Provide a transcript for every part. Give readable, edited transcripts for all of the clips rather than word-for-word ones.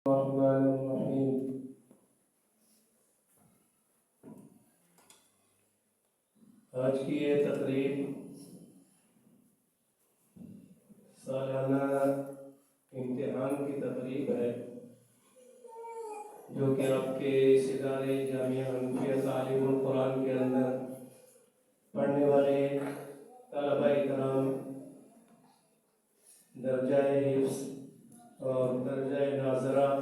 الرحمن الرحیم۔ آج کی یہ تقریب سالانہ امتحان کی تقریب ہے جو کہ آپ کے اس ادارے جامعہ حنفیہ تعلیم القرآن کے اندر پڑھنے والے طلبہ کرام درجہ حفظ اور درجہ ناظرات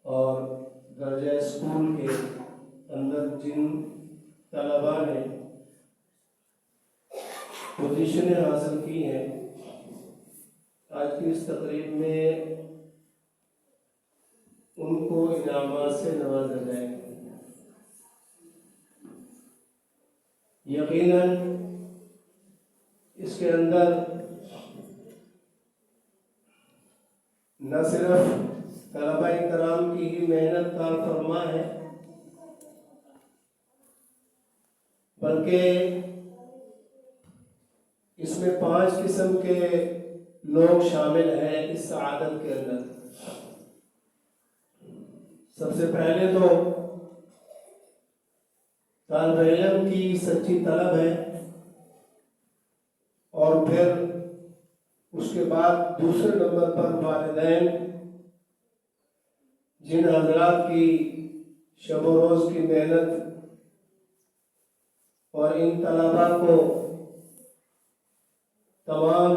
اور درجہ اسکول کے اندر جن طلباء نے پوزیشنیں حاصل کی ہیں، آج کی اس تقریب میں ان کو انعامات سے نوازا جائے گا۔ یقیناً اس کے اندر نہ صرف طلبہ کرام کی ہی محنت کار فرما ہے، بلکہ اس میں 5 قسم کے لوگ شامل ہیں اس سعادت کے اندر۔ سب سے پہلے تو طالب علم کی سچی طلب ہے، اور پھر اس کے بعد دوسرے نمبر پر والدین جن حضرات کی شب و روز کی محنت اور ان طلباء کو تمام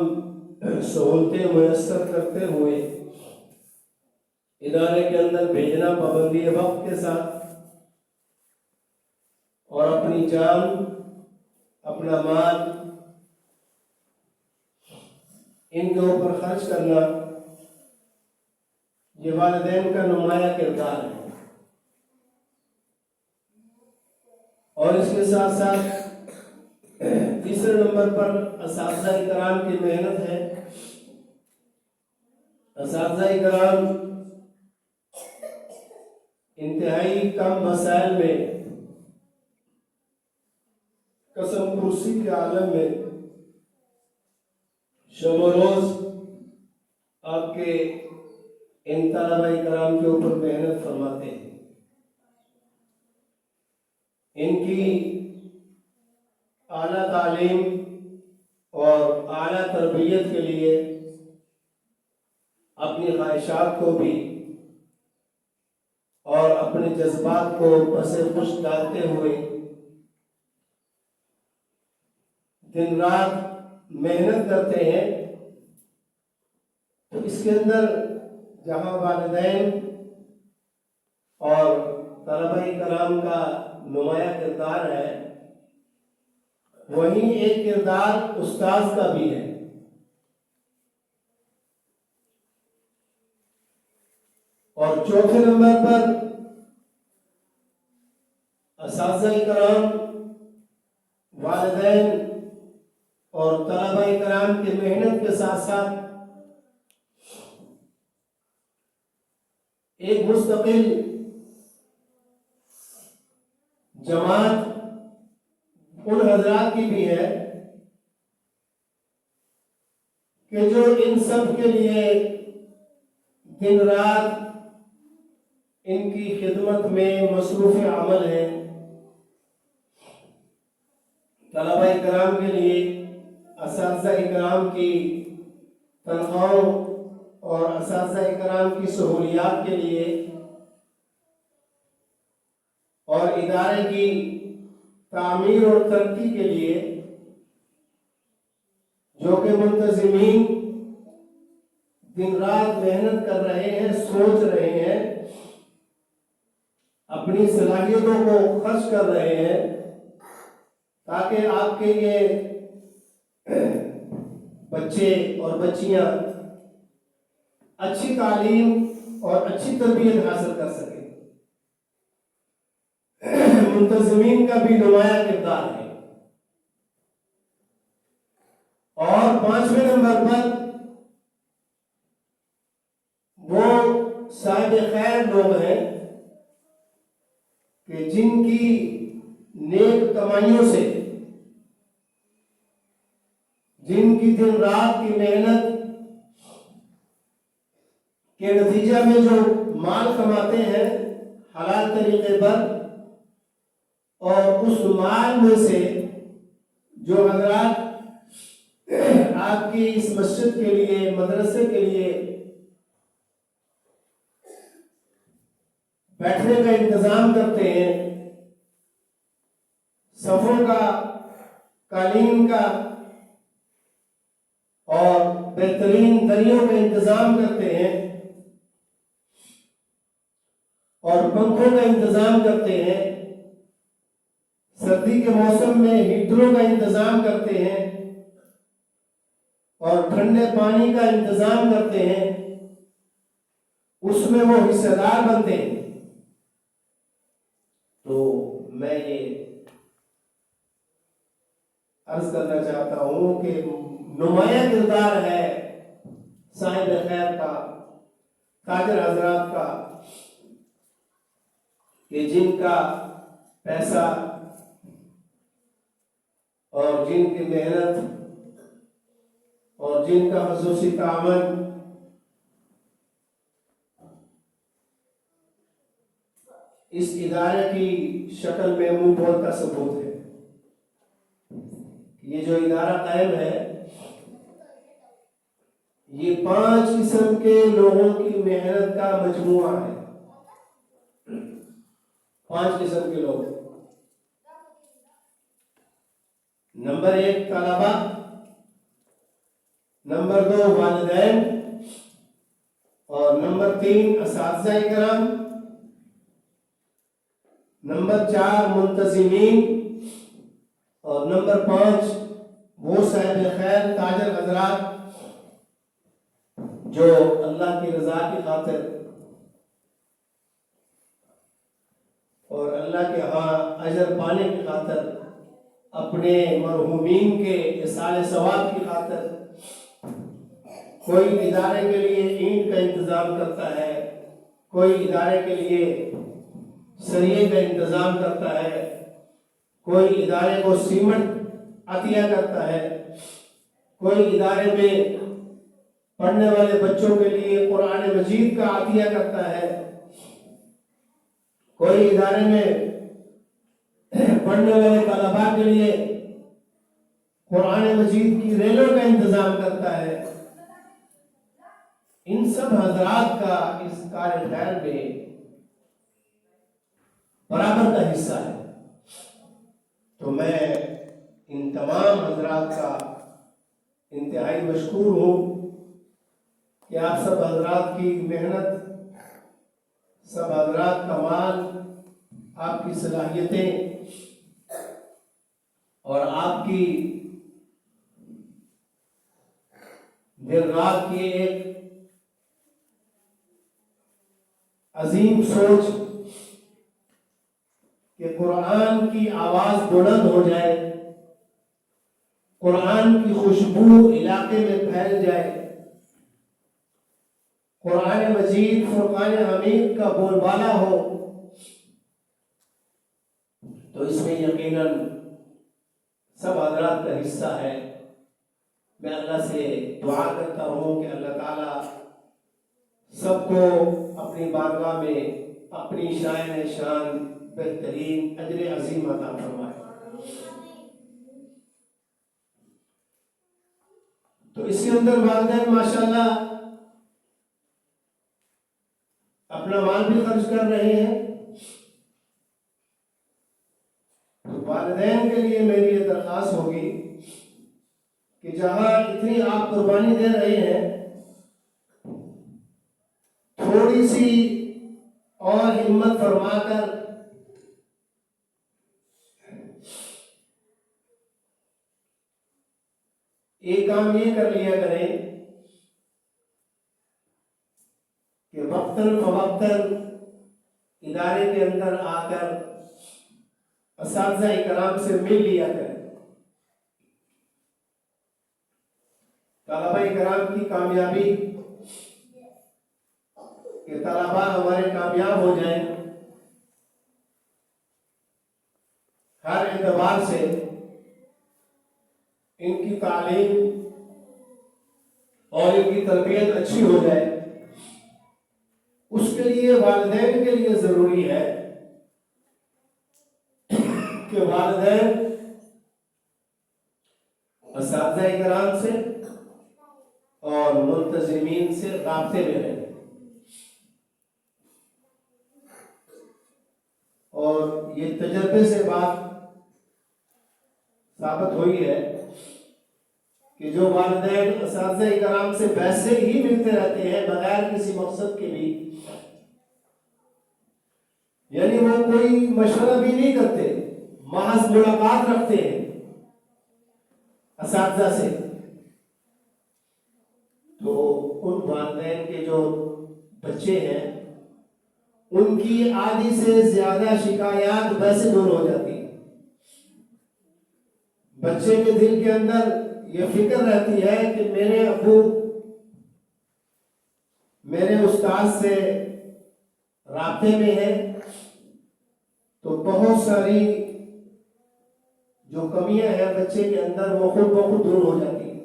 سہولتیں میسر کرتے ہوئے ادارے کے اندر بھیجنا پابندی وقت کے ساتھ، اور اپنی جان اپنا مال ان کے اوپر خرچ کرنا، یہ والدین کا نمایاں کردار ہے۔ اور اس کے ساتھ ساتھ تیسرے نمبر پر اساتذہ کرام کی محنت ہے۔ اساتذہ کرام انتہائی کم وسائل میں، قسم کرسی کے عالم میں شب و روز آپ کے ان طلبہ کرام کے اوپر محنت فرماتے ہیں۔ ان کی اعلیٰ تعلیم اور اعلیٰ تربیت کے لیے اپنی خواہشات کو بھی اور اپنے جذبات کو پس پش ڈالتے ہوئے دن رات محنت کرتے ہیں۔ تو اس کے اندر جہاں والدین اور طلبہ کرام کا نمایاں کردار ہے، وہیں ایک کردار استاذ کا بھی ہے۔ اور چوتھے نمبر پر اساتذہ کرام، والدین اور طلبہ کرام کی محنت کے ساتھ ساتھ ایک مستقل جماعت ان حضرات کی بھی ہے کہ جو ان سب کے لیے دن رات ان کی خدمت میں مصروف عمل ہے۔ طلبہ کرام کے لیے اساتذہ کرام کی تنخواہوں اور اساتذہ کرام کی سہولیات کے لیے اور ادارے کی تعمیر اور ترقی کے لیے جو کہ منتظمین دن رات محنت کر رہے ہیں، سوچ رہے ہیں، اپنی صلاحیتوں کو خرچ کر رہے ہیں تاکہ آپ کے یہ بچے اور بچیاں اچھی تعلیم اور اچھی تربیت حاصل کر سکیں۔ منتظمین کا بھی نمایاں کردار ہے۔ اور 5ویں نمبر پر وہ صاحب خیر لوگ ہیں کہ جن کی نیک کمائیوں سے، جن کی دن رات کی محنت کے نتیجہ میں جو مال کماتے ہیں حلال طریقے پر، اور اس مال میں سے جو حضرات آپ کی اس مسجد کے لیے، مدرسے کے لیے بیٹھنے کا انتظام کرتے ہیں، صفوں کا، قالین کا اور بہترین دریوں کا انتظام کرتے ہیں اور پنکھوں کا انتظام کرتے ہیں، سردی کے موسم میں ہیٹروں کا انتظام کرتے ہیں اور ٹھنڈے پانی کا انتظام کرتے ہیں، اس میں وہ حصہ دار بنتے ہیں، تو میں یہ عرض کرنا چاہتا ہوں کہ نمایاں کردار ہے صاحب خیر کا، تاجر حضرات کا، کہ جن کا پیسہ اور جن کی محنت اور جن کا خصوصی تعاون اس ادارے کی شکل میں منہ بول کا ثبوت ہے۔ یہ جو ادارہ قائم ہے یہ 5 قسم کے لوگوں کی محنت کا مجموعہ ہے، 5 قسم کے لوگ۔ نمبر 1 طلبہ، نمبر 2 والدین، اور نمبر 3 اساتذہ کرام، نمبر 4 منتظمین، اور نمبر 5 وہ صاحب خیر تاجر حضرات جو اللہ کی رضا کی خاطر اور اللہ کے ہاں اجر پانے کی خاطر، اپنے مرحومین کے اصال ثواب کی خاطر کوئی ادارے کے لیے اینٹ کا انتظام کرتا ہے، کوئی ادارے کے لیے سریے کا انتظام کرتا ہے، کوئی ادارے کو سیمنٹ عطیہ کرتا ہے، کوئی ادارے میں پڑھنے والے بچوں کے لیے قرآن مجید کا عطیہ کرتا ہے، کوئی ادارے میں پڑھنے والے طلباء کے لیے قرآن مجید کی ریلوں کا انتظام کرتا ہے۔ ان سب حضرات کا اس کار خیر میں برابر کا حصہ ہے، تو میں ان تمام حضرات کا انتہائی مشکور ہوں کہ آپ سب حضرات کی محنت، سب حضرات کا مال، آپ کی صلاحیتیں اور آپ کی دن رات کی ایک عظیم سوچ کہ قرآن کی آواز بلند ہو جائے، قرآن کی خوشبو علاقے میں پھیل جائے، قرآن مجید فرقان حمید کا بول بالا ہو، تو اس میں یقیناً سب حضرات کا حصہ ہے۔ میں اللہ سے دعا کرتا ہوں کہ اللہ تعالیٰ سب کو اپنی بارگاہ میں اپنی شان شان بہترین اجر عظیم عطا فرمائے۔ تو اس کے اندر والدین ماشاءاللہ اپنا مال بھی خرچ کر رہے ہیں، تو والدین کے لیے میری یہ درخواست ہوگی کہ جہاں اتنی آپ قربانی دے رہے ہیں، تھوڑی سی اور ہمت فرما کر ایک کام یہ کر لیا کریں کہ وقتاً فوقتاً ادارے کے اندر آ کر اساتذہ کرام سے مل لیا کریں۔ طلبہ کرام کی کامیابی، کہ طلبہ ہمارے کامیاب ہو جائیں، ہر اعتبار سے ان کی تعلیم اور ان کی تربیت اچھی ہو جائے، اس کے لیے والدین کے لیے ضروری ہے کہ والدین اساتذہ کرام سے اور ملتزمین سے رابطے میں رہیں. اور یہ تجربے سے بات ثابت ہوئی ہے کہ جو والدین اساتذہ کرام سے ویسے ہی ملتے رہتے ہیں بغیر کسی مقصد کے بھی، یعنی وہ کوئی مشورہ بھی نہیں کرتے، محض ملاقات رکھتے ہیں اساتذہ سے، تو ان والدین کے جو بچے ہیں ان کی آدھی سے زیادہ شکایات ویسے دور ہو جاتی ہیں. بچے کے دل کے اندر یہ فکر رہتی ہے کہ میرے ابو میرے استاد سے رابطے میں ہے، تو بہت ساری جو کمیاں ہیں بچے کے اندر وہ خود بخود دور ہو جاتی ہیں.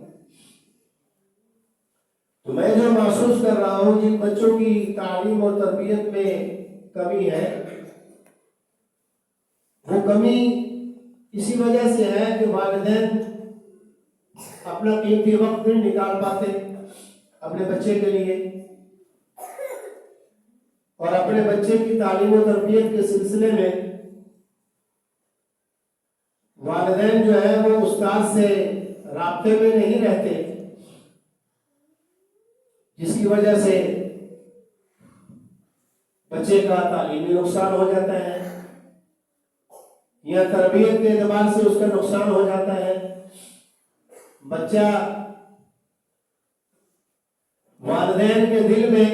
تو میں جو محسوس کر رہا ہوں جن بچوں کی تعلیم اور تربیت میں کمی ہے، وہ کمی اسی وجہ سے ہے کہ والدین اپنا قیمتی وقت نہیں نکال پاتے اپنے بچے کے لیے، اور اپنے بچے کی تعلیم و تربیت کے سلسلے میں والدین جو ہے وہ استاد سے رابطے میں نہیں رہتے، جس کی وجہ سے بچے کا تعلیمی نقصان ہو جاتا ہے یا تربیت کے اعتبار سے اس کا نقصان ہو جاتا ہے. بچہ والدین کے دل میں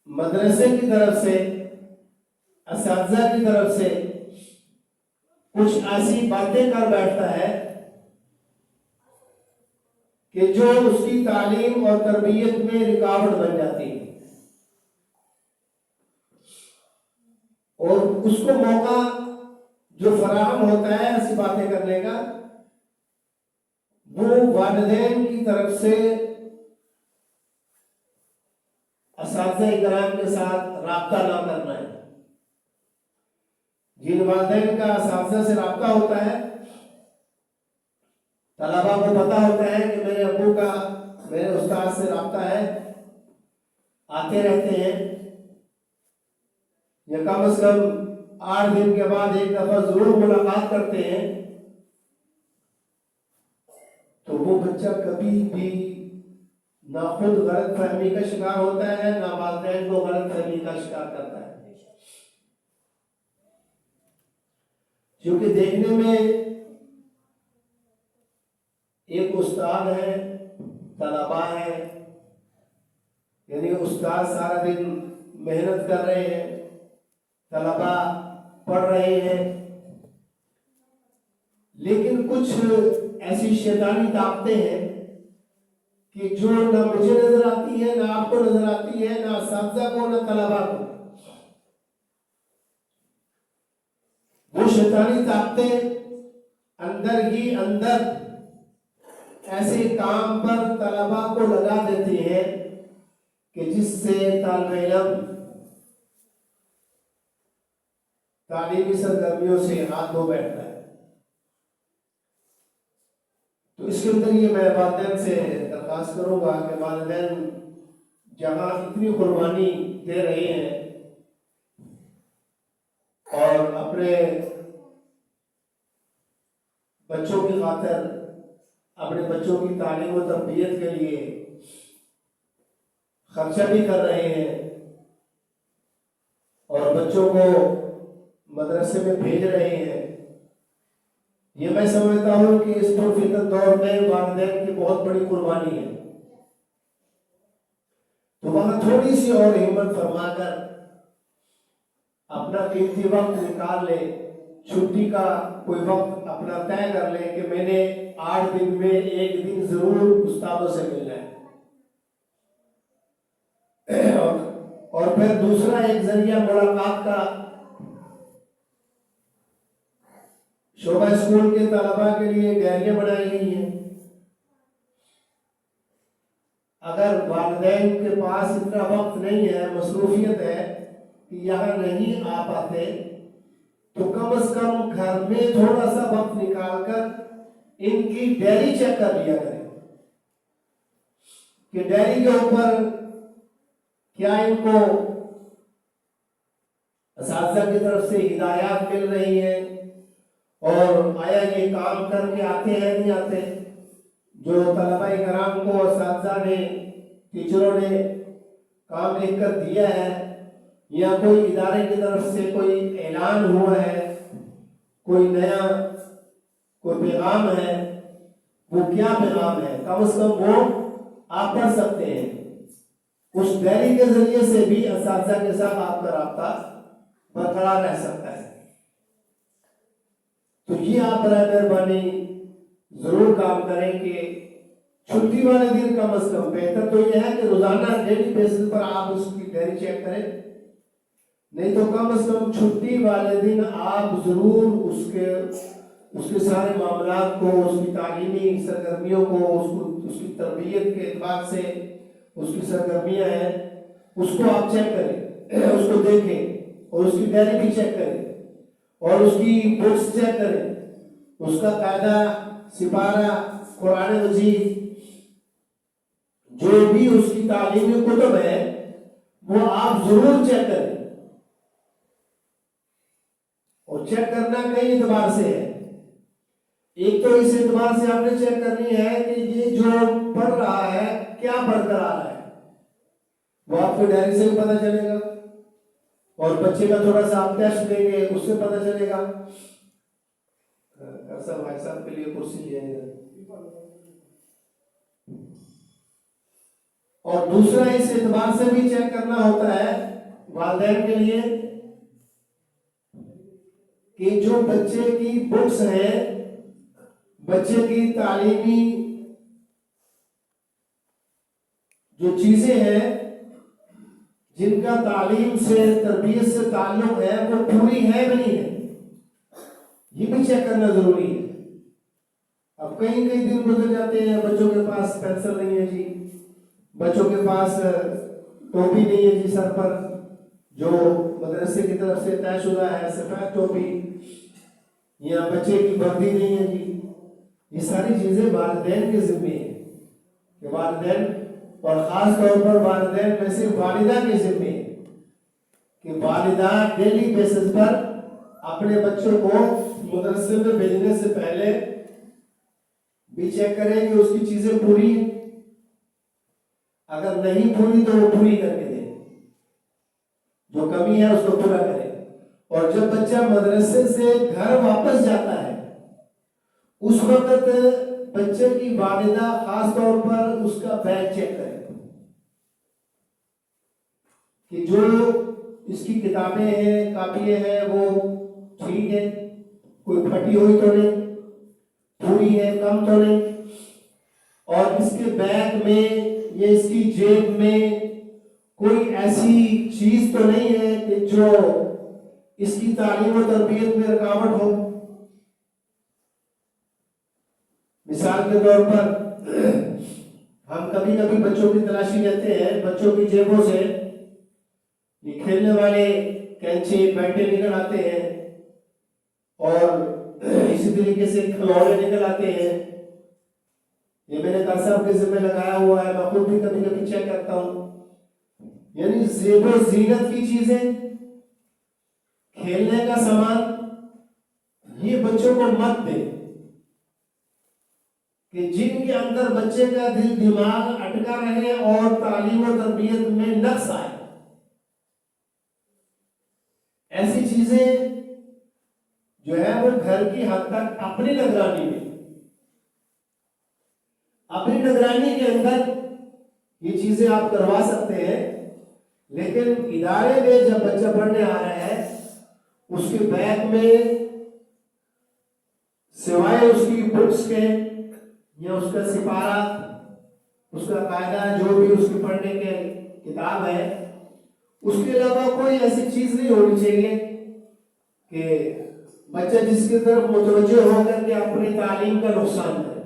مدرسے کی طرف سے اساتذہ کی طرف سے کچھ ایسی باتیں کر بیٹھتا ہے کہ جو اس کی تعلیم اور تربیت میں رکاوٹ بن جاتی ہے، اور اس کو موقع جو فراہم ہوتا ہے ایسی باتیں کرنے کا وہ والدین کی طرف سے اساتذہ کرام کے ساتھ رابطہ نہ کرنا ہے. جن والدین کا اساتذہ سے رابطہ ہوتا ہے، طلبا کو پتا ہوتا ہے کہ میرے ابو کا میرے استاد سے رابطہ ہے، آتے رہتے ہیں یا کم از کم 8 دن کے بعد ایک دفعہ ضرور ملاقات کرتے ہیں، تو وہ بچہ کبھی بھی نہ خود غلط فہمی کا شکار ہوتا ہے نہ والدین کو غلط فہمی کا شکار کرتا ہے. کیونکہ دیکھنے میں ایک استاد ہے، طلبا ہے، یعنی استاد سارا دن محنت کر رہے ہیں، طلبا پڑھ رہے ہیں، لیکن کچھ ایسی شیطانی طاقتیں ہیں کہ جو نہ مجھے نظر آتی ہے نہ آپ کو نظر آتی ہے، نہ اساتذہ کو نہ طلبا کو. وہ شیطانی طاقتیں اندر ہی اندر ایسے کام پر طلبا کو لگا دیتی ہیں کہ جس سے طالب علم تعلیمی سرگرمیوں سے ہاتھ دھو بیٹھتا ہے. تو اس کے اندر یہ میں والدین سے درخواست کروں گا کہ والدین جہاں اتنی قربانی دے رہے ہیں اور اپنے بچوں کی خاطر اپنے بچوں کی تعلیم و تربیت کے لیے خرچہ بھی کر رہے ہیں اور بچوں کو مدرسے میں بھیج رہے ہیں، یہ میں سمجھتا ہوں کہ اس پرفتن دور میں والدین کی بہت بڑی قربانی ہے. تو وہاں تھوڑی سی اور ہمت فرما کر اپنا قیمتی وقت نکال لے، چھٹی کا کوئی وقت اپنا طے کر لے کہ میں نے 8 دن میں 1 دن ضرور استادوں سے ملنا ہے. اور پھر دوسرا ایک ذریعہ ملاقات کا شعبہ اسکول کے طلباء کے لیے ڈائریاں بنائی گئی ہیں. اگر والدین کے پاس اتنا وقت نہیں ہے، مصروفیت ہے کہ یہاں نہیں آ پاتے، تو کم از کم گھر میں تھوڑا سا وقت نکال کر ان کی ڈائری چیک کر لیا کریں کہ ڈائری کے اوپر کیا ان کو اساتذہ کی طرف سے ہدایات مل رہی ہیں، اور آیا یہ کام کر کے آتے ہیں نہیں آتے، جو طلبہ کرام کو اساتذہ نے، ٹیچروں نے کام لکھ کر دیا ہے، یا کوئی ادارے کی طرف سے کوئی اعلان ہوا ہے، کوئی نیا کوئی پیغام ہے، وہ کیا پیغام ہے، کم از کم وہ آپ پڑھ سکتے ہیں۔ اس ڈائری کے ذریعے سے بھی اساتذہ کے ساتھ آپ کا رابطہ برقرار رہ سکتا ہے۔ تو یہ آپ برائے مہربانی ضرور کام کریں کہ چھٹی والے دن کم از کم، بہتر تو یہ ہے کہ روزانہ ڈیلی بیسس پر آپ اس کی ڈائری چیک کریں، نہیں تو کم از کم چھٹی والے دن آپ ضرور اس کے سارے معاملات کو، اس کی تعلیمی سرگرمیوں کو، اس کی تربیت کے اعتبار سے اس کی سرگرمیاں ہیں، اس کو آپ چیک کریں، اس کو دیکھیں، اور اس کی ڈائری بھی چیک کریں، اور اس کی بکس چیک کریں، اس کا قاعدہ، سپارہ، قرآن مجید، جو بھی اس کی تعلیمی کتب ہے وہ آپ ضرور چیک کریں۔ اور چیک کرنا کئی اعتبار سے ہے۔ ایک تو اس اعتبار سے آپ نے چیک کرنی ہے کہ یہ جو پڑھ رہا ہے کیا پڑھ کر آ رہا ہے، وہ آپ کو ڈائری سے بھی پتہ چلے گا، اور بچے کا تھوڑا سا آپ ٹیسٹ دیں گے، اس سے پتہ چلے گا۔ بھائی صاحب کے لیے کرسی لے آئے گا۔ اور دوسرا اس اعتبار سے بھی چیک کرنا ہوتا ہے والدین کے لیے کہ جو بچے کی بکس ہیں، بچے کی تعلیمی جو چیزیں ہیں جن کا تعلیم سے، تربیت سے تعلق ہے، وہ پوری ہے کہ نہیں ہے، یہ بھی چیک کرنا ضروری ہے۔ اب کئی دن گزر جاتے ہیں، بچوں کے پاس پینسل نہیں ہے جی، بچوں کے پاس ٹوپی نہیں ہے جی سر پر، جو مدرسے کی طرف سے طے شدہ ہے، سفید ٹوپی، یا بچے کی وردی نہیں ہے جی۔ یہ ساری چیزیں والدین کے ذمہ ہیں کہ والدین، اور خاص طور پر والدین میں سے والدہ کے ذمہ ہے کہ والدہ ڈیلی بیسس پر اپنے بچوں کو مدرسے میں بھیجنے سے پہلے بھی چیک کریں کہ اس کی چیزیں پوری ہیں، اگر نہیں پوری تو وہ پوری کر کے دیں، جو کمی ہے اس کو پورا کریں۔ اور جب بچہ مدرسے سے گھر واپس جاتا ہے، اس وقت بچے کی والدہ خاص طور پر اس کا بیگ چیک کرے کہ جو اس کی کتابیں ہیں، کاپیاں ہیں، وہ ٹھیک ہے، کوئی پھٹی ہوئی تو نہیں، پوری ہے، کم تو نہیں، اور اس کے بیگ میں یا اس کی جیب میں کوئی ایسی چیز تو نہیں ہے کہ جو اس کی تعلیم و تربیت میں رکاوٹ ہو۔ مثال کے طور پر ہم کبھی کبھی بچوں کی تلاشی لیتے ہیں، بچوں کی جیبوں سے یہ کھیلنے والے کینچی، بیٹے نکل آتے ہیں، اور اسی طریقے سے کھلونے نکل آتے ہیں۔ یہ میں نے کہا صاحب کے ذمہ لگایا ہوا ہے، میں خود بھی کبھی کبھی چیک کرتا ہوں۔ یعنی زیب و زینت کی چیزیں، کھیلنے کا سامان، یہ بچوں کو مت دیں کہ جن کے اندر بچے کا دل دماغ اٹکا رہے اور تعلیم و تربیت میں نقص آئے۔ ایسی چیزیں جو ہے وہ گھر کی حد تک اپنی نگرانی میں، اپنی نگرانی کے اندر یہ چیزیں آپ کروا سکتے ہیں، لیکن ادارے میں جب بچہ پڑھنے آ رہا ہے، اس کے بیگ میں سوائے اس کی بکس کے یا اس کا سپارہ، اس کا قاعدہ، جو بھی اس کی پڑھنے کے کتاب ہے، اس کے علاوہ کوئی ایسی چیز نہیں ہونی چاہیے کہ بچہ جس کی طرف متوجہ ہو کر کے اپنی تعلیم کا نقصان کرے۔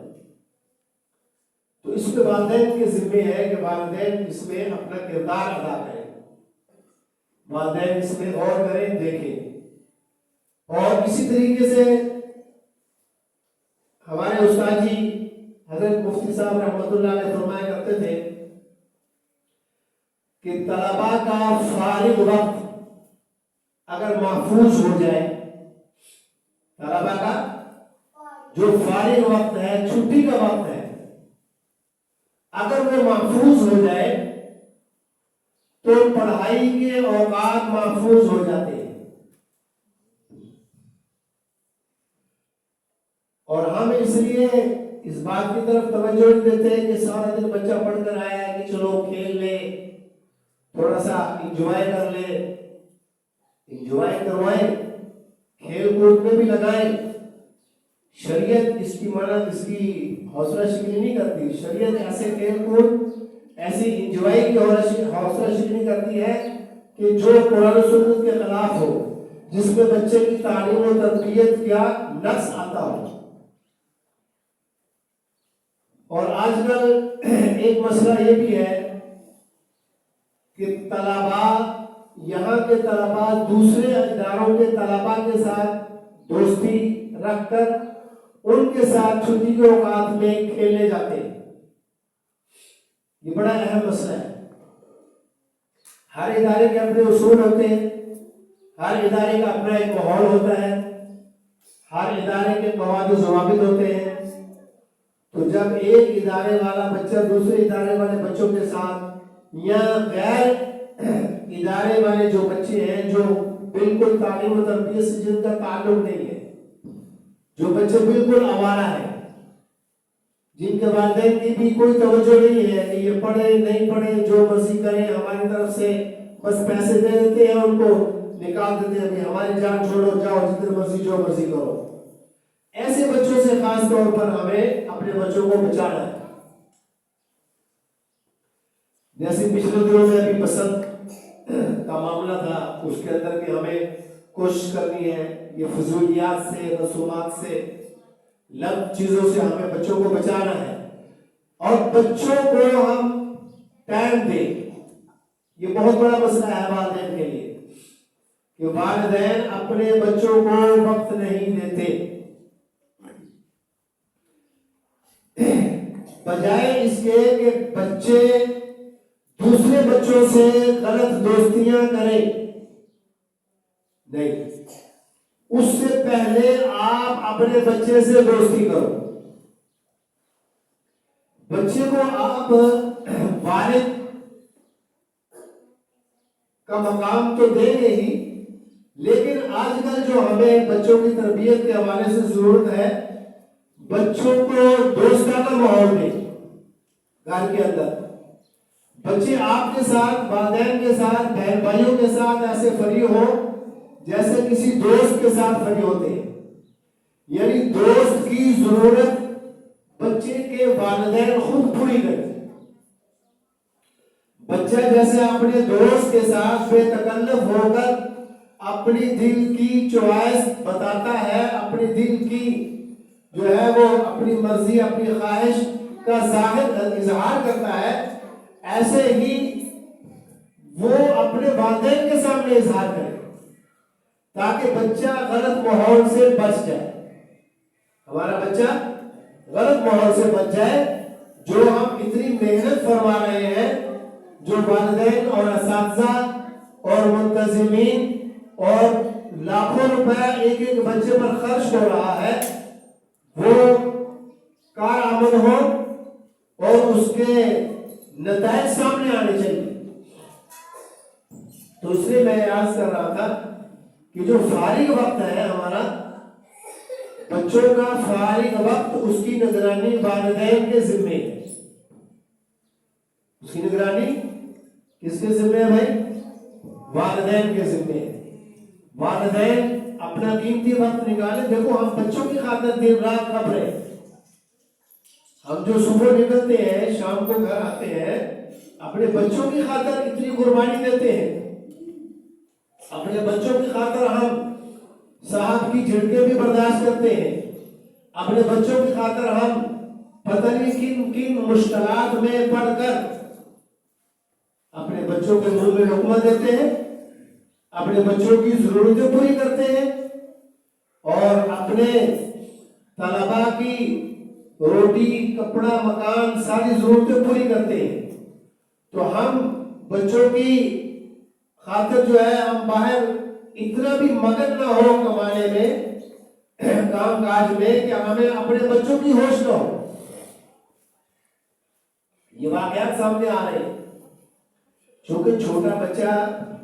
تو اس پہ والدین کے ذمے ہے کہ والدین اس میں اپنا کردار ادا کریں، والدین اس میں غور کریں، دیکھیں۔ اور اسی طریقے سے ہمارے استاد جی حضرت مفتی صاحب رحمۃ اللہ علیہ فرمایا کرتے تھے کہ طلباء کا فارغ وقت اگر محفوظ ہو جائے، طلباء کا جو فارغ وقت ہے، چھٹی کا وقت ہے، اگر وہ محفوظ ہو جائے تو پڑھائی کے اوقات محفوظ ہو جاتے ہیں۔ اور ہم اس لیے اس بات کی طرف توجہ نہیں دیتے کہ سارا دن بچہ پڑھ کر آیا ہے کہ چلو کھیل لے، تھوڑا سا انجوائے کر لے، انجوائے کروائیں، کھیل کود میں بھی لگائیں۔ شریعت اس کی حوصلہ شکنی نہیں کرتی، شریعت ایسے کھیل کود، ایسی انجوائے کی حوصلہ شکنی کرتی ہے کہ جو قرآن و سنت کے خلاف ہو، جس میں بچے کی تعلیم و تربیت کا نقص آتا ہو۔ اور آج کل ایک مسئلہ یہ بھی ہے کہ طلباء، یہاں کے طلباء دوسرے اداروں کے طلباء کے ساتھ دوستی رکھ کر ان کے ساتھ چھٹی کے اوقات میں کھیلنے جاتے ہیں۔ یہ بڑا اہم مسئلہ ہے۔ ہر ادارے کے اپنے اصول ہوتے ہیں، ہر ادارے کا اپنا ایک ماحول ہوتا ہے، ہر ادارے کے قواعد و ضوابط ہوتے ہیں۔ تو جب ایک ادارے والا بچہ دوسرے ادارے والے بچوں کے ساتھ، یا غیر ادارے والے جو بچے ہیں جو بالکل تعلیم و تربیت سے جن کا تعلق نہیں ہے، جو بچے بالکل آوارہ ہیں، جن کے والدین کی بھی کوئی توجہ نہیں ہے کہ یہ پڑھے نہیں پڑھے، جو مرضی کریں، ہماری طرف سے بس پیسے دے دیتے ہیں، ان کو نکال دیتے ہیں، ہماری جان چھوڑو، جاؤ جتنے مرضی جو مرضی کرو۔ ایسے بچوں سے خاص طور پر ہمیں اپنے بچوں کو بچانا ہے۔ جیسے پچھلے دنوں میں ابھی پسند کا معاملہ تھا، اس کے اندر بھی ہمیں کوشش کرنی ہے یہ فضولیات سے، رسومات سے، لب چیزوں سے ہمیں بچوں کو بچانا ہے، اور بچوں کو ہم ٹائم دیں۔ یہ بہت بڑا مسئلہ ہے والدین کے لیے کہ والدین اپنے بچوں کو وقت نہیں دیتے، بجائے اس کے کہ بچے دوسرے بچوں سے غلط دوستیاں کریں، نہیں، اس سے پہلے آپ اپنے بچے سے دوستی کرو۔ بچے کو آپ والد کا مقام تو دیں گے ہی، لیکن آج کل جو ہمیں بچوں کی تربیت کے حوالے سے ضرورت ہے، بچوں کو دوستانہ ماحول دیں گھر کے اندر۔ بچے آپ کے ساتھ، والدین کے ساتھ، بہن بھائیوں کے ساتھ ایسے فری ہو جیسے کسی دوست کے ساتھ فری ہوتے ہیں، یعنی دوست کی ضرورت بچے کے والدین خود پوری کریں۔ بچہ جیسے اپنے دوست کے ساتھ بے تکلف ہو کر اپنی دل کی چوائس بتاتا ہے، اپنی دل کی جو ہے وہ اپنی مرضی، اپنی خواہش کا اظہار کرتا ہے، ایسے ہی وہ اپنے والدین کے سامنے اظہار کرے تاکہ بچہ غلط ماحول سے بچ جائے، ہمارا بچہ غلط ماحول سے بچ جائے۔ جو ہم اتنی محنت فرما رہے ہیں، جو والدین اور اساتذہ اور منتظمین اور لاکھوں روپے ایک ایک بچے پر خرچ ہو رہا ہے، وہ کارآمد ہو اور اس کے نتائج سامنے آنے چاہیے۔ تو اس لیے میں عرض کر رہا تھا کہ جو فارغ وقت ہے ہمارا، بچوں کا فارغ وقت، اس کی نگرانی والدین کے ذمے ہے۔ اس کی نگرانی کس کے ذمے ہے بھائی؟ والدین کے ذمے ہے۔ والدین اپنا قیمتی وقت نکالیں۔ دیکھو ہم بچوں کی خاطر دن رات کب رہے، ہم جو صبح نکلتے ہیں شام کو گھر آتے ہیں، اپنے بچوں کی خاطر اتنی قربانی دیتے ہیں، اپنے بچوں کی خاطر ہم صاحب کی جھڑکیں بھی برداشت کرتے ہیں، اپنے بچوں کی خاطر ہم پتہ نہیں کن کن مشکلات میں پڑھ کر اپنے بچوں کے منہ میں لقمہ دیتے ہیں، اپنے بچوں کی ضرورتیں پوری کرتے ہیں اور اپنے طلباء کی روٹی کپڑا مکان ساری ضرورتیں پوری کرتے ہیں۔ تو ہم بچوں کی خاطر جو ہے ہم باہر اتنا بھی مگن نہ ہو کمانے میں، کام کاج میں، کہ ہمیں اپنے بچوں کی ہوش نہ ہو۔ یہ واقعات سامنے آ رہے ہیں، چونکہ چھوٹا بچہ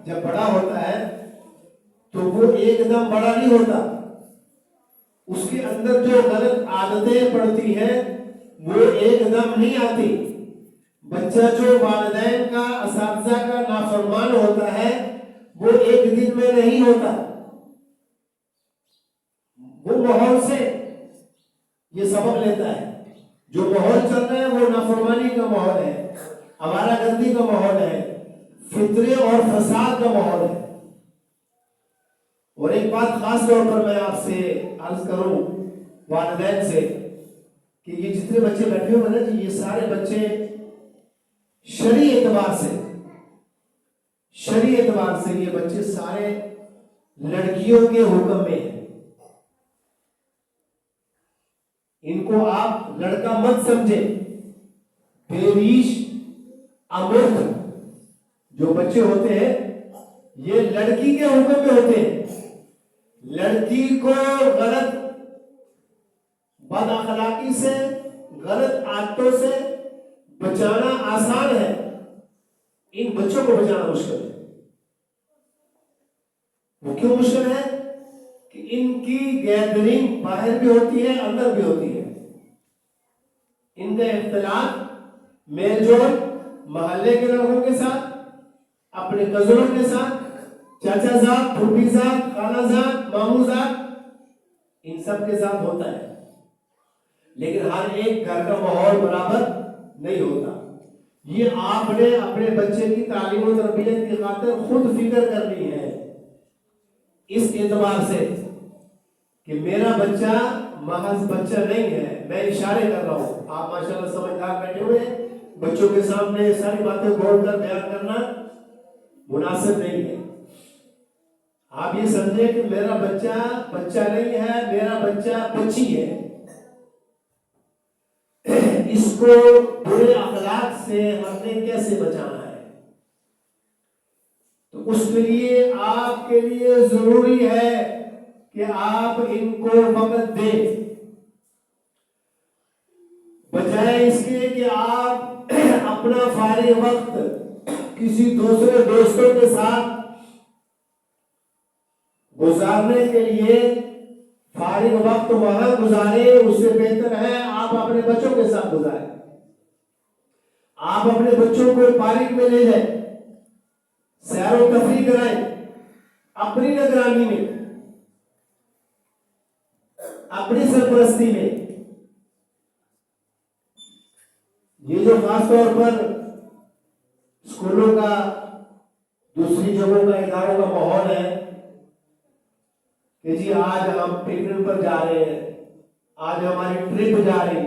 جب بڑا ہوتا ہے تو وہ ایک دم بڑا نہیں ہوتا، اس کے اندر جو غلط عادتیں پڑتی ہیں وہ ایک دم نہیں آتی۔ بچہ جو والدین کا اساتذہ کا نافرمان ہوتا ہے وہ ایک دن میں نہیں ہوتا، وہ ماحول سے یہ سبق لیتا ہے۔ جو ماحول چل رہا ہے وہ نافرمانی کا ماحول ہے، آوارہ گردی کا ماحول ہے، فتنے اور فساد کا ماحول ہے۔ اور ایک بات خاص طور پر میں آپ سے عرض کروں والدین سے کہ یہ جتنے بچے بیٹھے ہوئے نا جی، یہ سارے بچے شرعی اعتبار سے یہ بچے سارے لڑکیوں کے حکم میں ہیں۔ ان کو آپ لڑکا مت سمجھیں، بے ریش امرت جو بچے ہوتے ہیں یہ لڑکی کے حکم میں ہوتے ہیں۔ لڑکی کو غلط بد اخلاقی سے، غلط عادتوں سے بچانا آسان ہے، ان بچوں کو بچانا مشکل ہے۔ وہ کیوں مشکل ہے؟ کہ ان کی گیدرنگ باہر بھی ہوتی ہے اندر بھی ہوتی ہے، ان کا اختلاط میل جول محلے کے لوگوں کے ساتھ، اپنے کزنوں کے ساتھ، چاچا صاحب، پھوپھی صاحب، خالہ صاحب، ماموں صاحب، ان سب کے ساتھ ہوتا ہے۔ لیکن ہر ایک گھر کا ماحول برابر نہیں ہوتا۔ یہ آپ نے اپنے بچے کی تعلیم و تربیت کی خاطر خود فکر کرنی ہے، اس اعتبار سے کہ میرا بچہ محض بچہ نہیں ہے، میں اشارے کر رہا ہوں۔ آپ ماشاءاللہ سمجھدار بیٹھے ہوئے ہیں، بچوں کے سامنے ساری باتیں غور کر بیان کرنا مناسب نہیں ہے۔ آپ یہ سمجھیں کہ میرا بچہ بچہ نہیں ہے، میرا بچہ بچی ہے، اس کو برے اخلاق سے ہم نے کیسے بچانا ہے؟ تو اس کے لیے آپ کے لیے ضروری ہے کہ آپ ان کو وقت دیں، بجائے اس کے کہ آپ اپنا فارغ وقت کسی دوسرے دوستوں کے ساتھ گزارنے کے لیے فارغ وقت وہاں گزارے، اس سے بہتر ہے آپ اپنے بچوں کے ساتھ گزاریں۔ آپ اپنے بچوں کو پارک میں لے جائیں، سیر و تفریح کرائیں، اپنی نگرانی میں، اپنی سرپرستی میں۔ یہ جو خاص طور پر اسکولوں کا، دوسری جگہوں کا، اداروں کا ماحول ہے کہ جی آج ہم پکنک پر جا رہے ہیں، آج ہماری ٹرپ جا رہی ہے،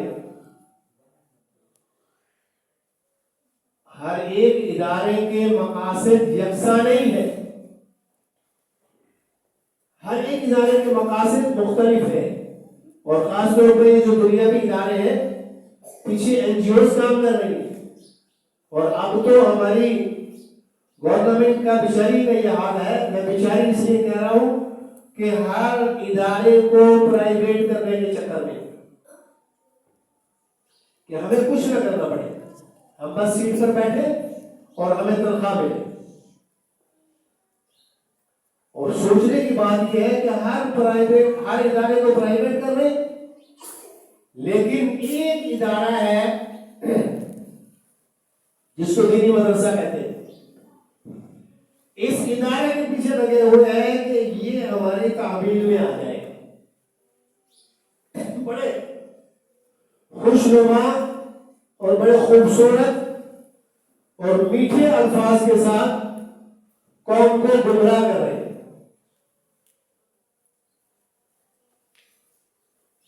ہر ایک ادارے کے مقاصد یکساں نہیں ہے، ہر ایک ادارے کے مقاصد مختلف ہیں۔ اور خاص طور پر یہ جو دنیاوی ادارے ہیں، پیچھے این جی اوز کام کر رہی ہیں، اور اب تو ہماری گورنمنٹ کا بیچاری کا یہ حال ہے، میں بیچاری اس لیے کہہ رہا ہوں کہ ہر ادارے کو پرائیویٹ کرنے کے چکر میں کہ ہمیں کچھ نہ کرنا پڑے، ہم بس سیٹ پر بیٹھے اور ہمیں تنخواہ ملے۔ اور سوچنے کی بات یہ ہے کہ ہر ادارے کو پرائیویٹ کر رہے، لیکن ایک ادارہ ہے جس کو دینی مدرسہ کہتے ہیں، اس ادارے کے پیچھے لگے ہوئے ہیں کہ یہ ہماری تحویل میں آ جائے، بڑے خوشنما اور بڑے خوبصورت اور میٹھے الفاظ کے ساتھ قوم کو گمراہ کر رہے ہیں،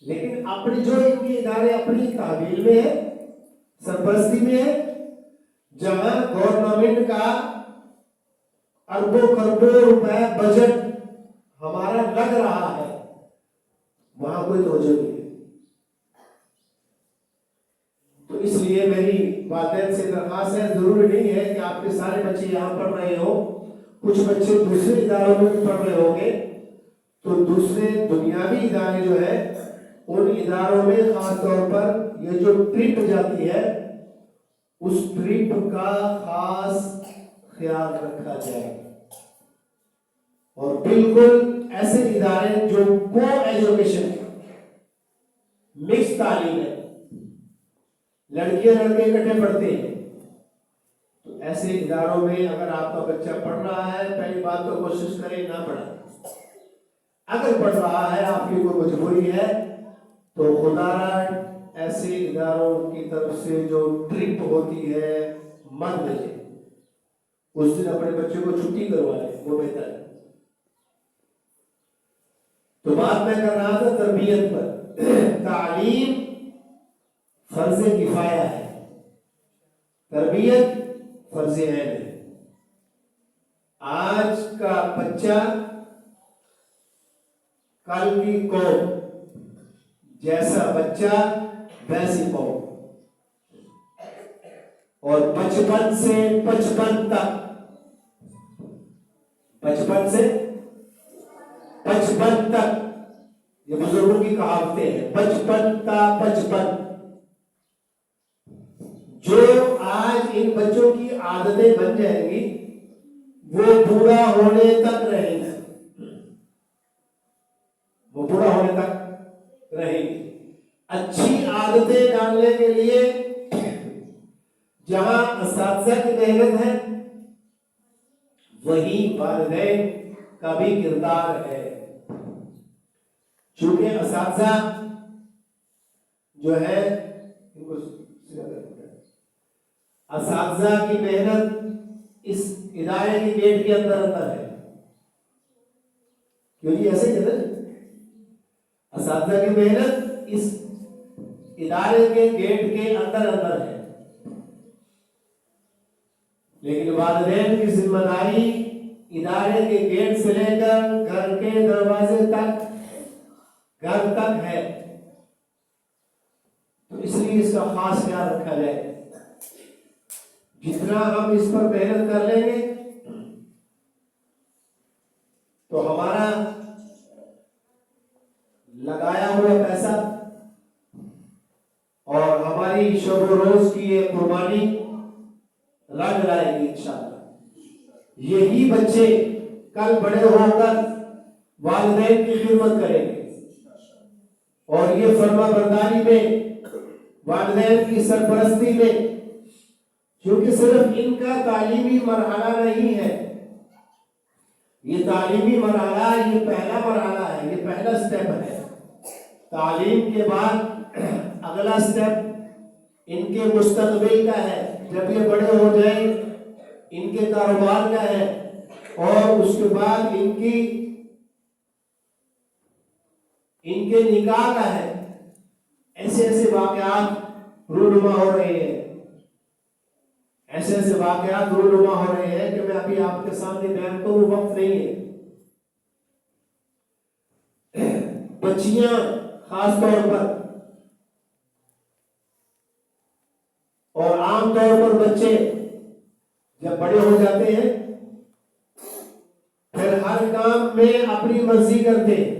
لیکن اپنی جو ان کے ادارے اپنی تعمیل میں ہے، سرپرستی میں ہے، جہاں گورنمنٹ کا اربوں خربوں روپے بجٹ ہمارا لگ رہا ہے، وہاں کوئی توجہ نہیں ہے۔ تو اس لیے میری والدین سے درخواست ہے، ضروری نہیں ہے کہ آپ کے سارے بچے یہاں پڑھ رہے ہو، کچھ بچے دوسرے اداروں میں بھی پڑھ رہے ہوں گے، تو دوسرے دنیاوی ادارے جو ہے ان اداروں میں خاص طور پر یہ جو ٹرپ جاتی ہے اس ٹرپ کا خاص خیال رکھا جائے، اور بالکل ایسے ادارے جو کو ایجوکیشن مکس تعلیم ہے، لڑکیاں لڑکے اکٹھے پڑھتے ہیں، تو ایسے اداروں میں اگر آپ کا بچہ پڑھ رہا ہے، پہلی بات تو کوشش کریں نہ پڑھیں۔ اگر پڑھ رہا ہے، آپ کی کوئی مجبوری ہے، تو خدا را ایسے اداروں کی طرف سے جو ٹرپ ہوتی ہے مت بھیجیں، اس دن اپنے بچے کو چھٹی کروا لیں، وہ بہتر ہے۔ تو بات میں کر رہا تھا تربیت پر۔ تعلیم فرض کفایہ ہے، تربیت فرض عین ہے۔ آج کا بچہ کل کی قوم، جیسا بچہ ویسی قوم، اور بچپن سے 55 تک، بچپن سے 55 تک، یہ بزرگوں کی کہاوتیں ہیں، بچپن تا 55، جو آج ان بچوں کی عادتیں بن جائیں گی وہ بوڑھا ہونے تک رہیں گی، وہ بوڑھا ہونے تک رہیں گی۔ اچھی عادتیں ڈالنے کے لیے جہاں اساتذہ کی محنت ہے، وہی والدین کا بھی کردار ہے، چونکہ اساتذہ جو ہے اساتذہ کی محنت اس ادارے کے گیٹ کے اندر اندر ہے، کیوں جی ایسے کہتے ہیں، اساتذہ کی محنت اس ادارے کے گیٹ کے اندر اندر ہے، لیکن والدین کی ذمہ داری ادارے کے گیٹ سے لے کر گھر کے دروازے تک، گھر تک ہے، تو اس لیے اس کا خاص خیال رکھا جائے۔ جتنا ہم اس پر محنت کر لیں گے تو ہمارا لگایا ہوا پیسہ اور ہماری شب و روز کی یہ قربانی رنگ لائے گی انشاءاللہ۔ یہی بچے کل بڑے ہو کر والدین کی خدمت کریں گے، اور یہ فرما برداری میں، والدین کی سرپرستی میں، کیونکہ صرف ان کا تعلیمی مرحلہ نہیں ہے، یہ تعلیمی مرحلہ یہ پہلا مرحلہ ہے، یہ پہلا سٹیپ ہے۔ تعلیم کے بعد اگلا سٹیپ ان کے مستقبل کا ہے، جب یہ بڑے ہو جائیں ان کے کاروبار کا ہے، اور اس کے بعد ان کے نکاح کا ہے۔ ایسے ایسے واقعات رونما ہو رہے ہیں، ایسے ایسے واقعات رونما ہو رہے ہیں کہ میں ابھی آپ کے سامنے بیان کروں، وقت نہیں ہے۔ بچیاں خاص طور پر اور عام طور پر بچے جب بڑے ہو جاتے ہیں پھر ہر کام میں اپنی مرضی کرتے ہیں،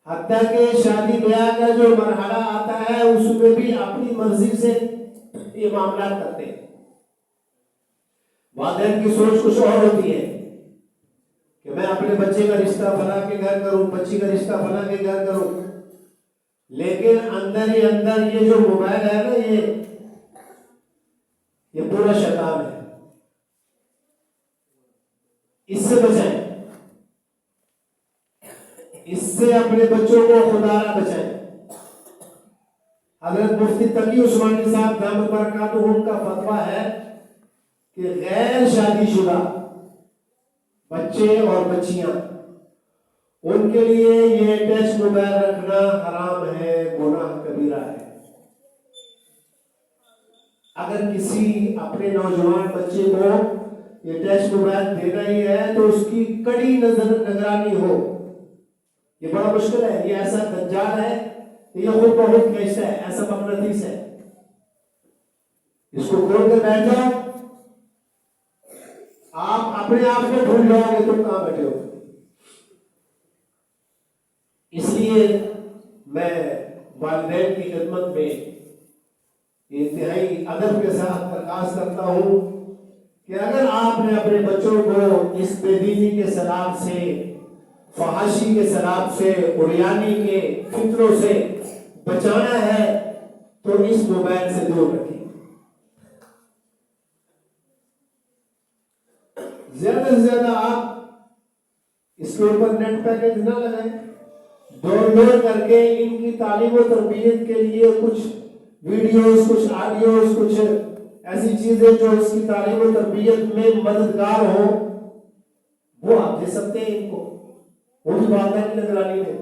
حتیٰ کہ شادی بیاہ کا جو مرحلہ آتا ہے اس میں بھی اپنی مرضی سے یہ معاملات کرتے ہیں۔ والدین کی سوچ کچھ اور ہوتی ہے کہ میں اپنے بچے کا رشتہ فلاں کے گھر کروں، بچی کا رشتہ فلاں کے گھر کروں، لیکن اندر ہی اندر یہ جو موبائل ہے نا، یہ پورا شیطان ہے، اس سے بچائیں، اس سے اپنے بچوں کو خدا نہ بچائیں۔ حضرت مفتی تقی عثمانی صاحب دامت برکاتہم کا فتویٰ ہے کہ غیر شادی شدہ بچے اور بچیاں ان کے لیے یہ ٹچ موبائل رکھنا حرام ہے، گناہ کبیرہ ہے۔ اگر کسی اپنے نوجوان بچے کو یہ ٹچ موبائل دینا ہی ہے تو اس کی کڑی نگرانی ہو۔ یہ بڑا مشکل ہے، یہ ایسا دجال ہے، یہ خود بہت کیسا ہے، ایسا مقناطیس ہے، اس کو کھول کر بیٹھ جاؤ، آپ اپنے آپ کو بھول جاؤ گے تم کہاں بیٹھے ہو۔ اس لیے میں والدین کی خدمت میں انتہائی ادب کے ساتھ درخواست کرتا ہوں کہ اگر آپ نے اپنے بچوں کو اس بے دینی کے سلاب سے، فحاشی کے سلاب سے، عریانی کے فطروں سے بچانا ہے تو اس موبائل سے دور رکھیں۔ زیادہ سے زیادہ آپ اس کے اوپر نیٹ پیکج نہ لگائیں، ڈاؤن لوڈ کر کے ان کی تعلیم و تربیت کے لیے کچھ ویڈیوز، کچھ آڈیوز، کچھ ایسی چیزیں جو اس کی تعلیم و تربیت میں مددگار ہوں وہ آپ دے سکتے ہیں ان کو، وہ بھی والدین کی نگرانی میں۔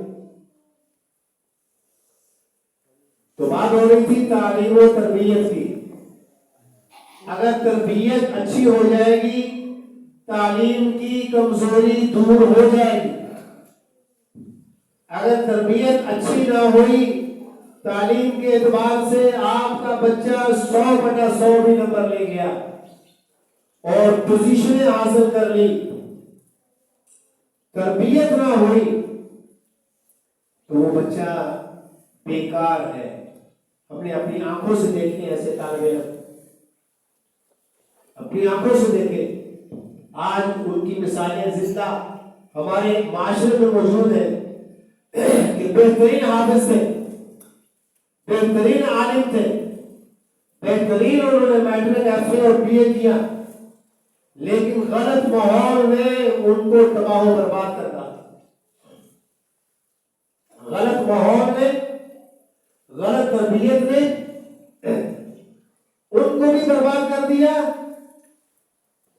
تو بات ہو رہی تھی تعلیم و تربیت کی۔ اگر تربیت اچھی ہو جائے گی تعلیم کی کمزوری دور ہو جائے گی، اگر تربیت اچھی نہ ہوئی تعلیم کے اعتبار سے آپ کا بچہ 100/100 بھی نمبر لے گیا اور پوزیشنیں حاصل کر لی، تربیت نہ ہوئی تو وہ بچہ بیکار ہے۔ اپنی آنکھوں سے دیکھیں ایسے طالب علم، اپنی آنکھوں سے دیکھیں، آج ان کی مثالیں زندہ ہمارے معاشرے میں موجود ہیں کہ بہترین حافظ تھے، بہترین عالم تھے، بہترین انہوں نے میٹرک ایف اے اور بی اے کیا، لیکن غلط ماحول نے ان کو تباہ و برباد کر ڈالا۔ غلط ماحول نے، غلط تربیت نے ان کو بھی برباد کر دیا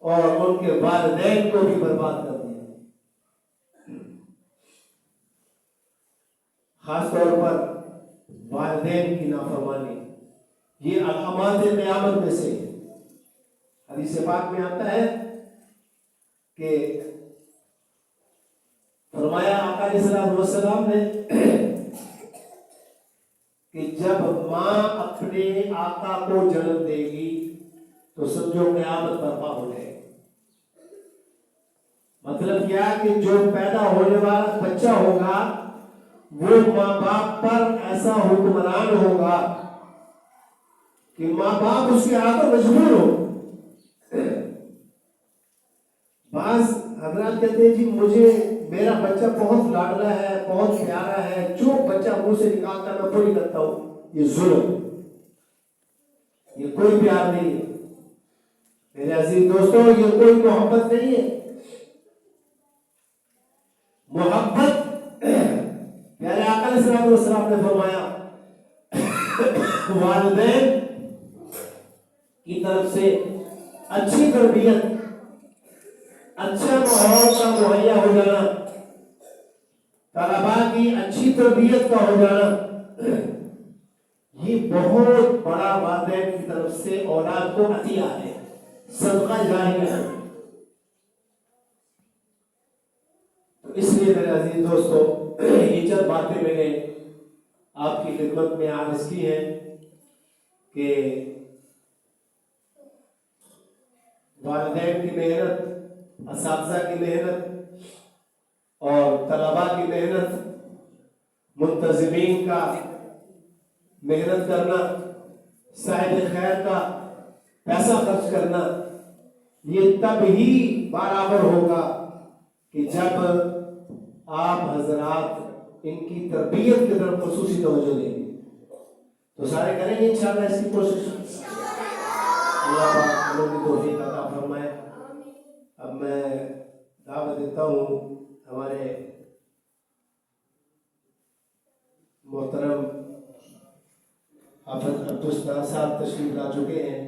اور ان کے والدین کو بھی برباد کر دیا۔ خاص طور پر والدین کی نافرمانی یہ علامات قیامت میں سے۔ حدیث پاک میں آتا ہے کہ فرمایا آقا علیہ الصلوۃ والسلام نے کہ جب ماں اپنے آقا کو جنم دے گی تو سمجھو قیامت برپا ہو جائے گی۔ مطلب کیا کہ جو پیدا ہونے والا بچہ ہوگا وہ ماں باپ پر ایسا حکمران ہوگا کہ ماں باپ اس کے آقا مجبور ہو۔ بعض حضرات کہتے ہیں جی مجھے میرا بچہ بہت لاڈلا ہے، بہت پیارا ہے، جو بچہ منہ سے نکالتا ہے میں پوری کرتا ہوں۔ یہ ظلم، یہ کوئی پیار نہیں ہے میرے عزیز دوستوں، یہ کوئی محبت نہیں ہے۔ محبت پیارے آقا علیہ الصلوۃ والسلام نے فرمایا والدین کی طرف سے اچھی تربیت، اچھا ماحول کا مہیا ہو جانا، طلباء کی اچھی تربیت کا ہو جانا، یہ بہت بڑا والدین کی طرف سے اولاد کو عطیہ ہے، صدقہ جاریہ ہے۔ تو اس لیے میرے عزیز دوستو یہ چند باتیں میں نے آپ کی خدمت میں عرض کی ہیں کہ والدین کی محنت، اساتذہ کی محنت اور طلباء کی محنت، منتظمین کا محنت کرنا، صاحب خیر کا پیسہ خرچ کرنا، یہ تب ہی برابر ہوگا کہ جب آپ حضرات ان کی تربیت کی طرف خصوصی توجہ دیں گے۔ تو سارے کریں گے انشاءاللہ اس کی کوشش۔ اللہ پاک ہم لوگوں کی توفیق عطا فرمائے۔ اب میں دعوت دیتا ہوں ہمارے محترم حافظ عبدالستار صاحب تشریف لا چکے ہیں۔